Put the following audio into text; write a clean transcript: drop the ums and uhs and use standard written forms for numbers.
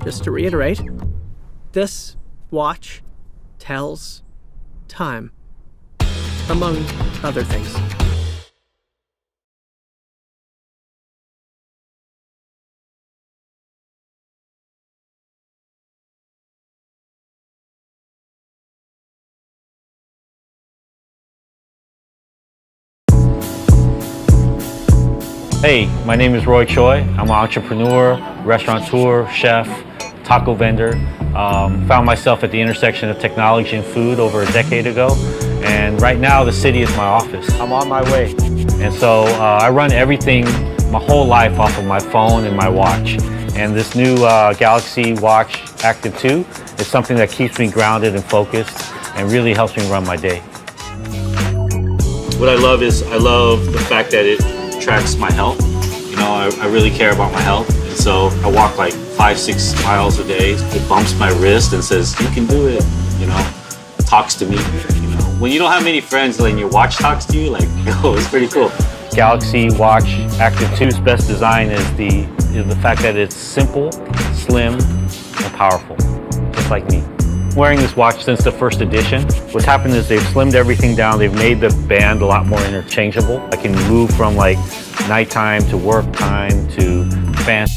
just to reiterate, this watch tells time, among other things. Hey, my name is Roy Choi. I'm an entrepreneur, restaurateur, chef, taco vendor. Found myself at the intersection of technology and food over a decade ago. And right now the city is my office. I'm on my way. And so I run everything, my whole life off of my phone and my watch. And this new Galaxy Watch Active 2 is something that keeps me grounded and focused and really helps me run my day. What I love is the fact that it tracks my health. You know, I really care about my health. And so I walk like 5-6 miles a day. It bumps my wrist and says, you can do it, you know, talks to me, you know. When you don't have many friends, like your watch talks to you, like, oh, it's pretty cool. Galaxy Watch Active 2's best design is the fact that it's simple, slim, and powerful, just like me. Wearing this watch since the first edition. What's happened is they've slimmed everything down. They've made the band a lot more interchangeable. I can move from like nighttime to work time to fan.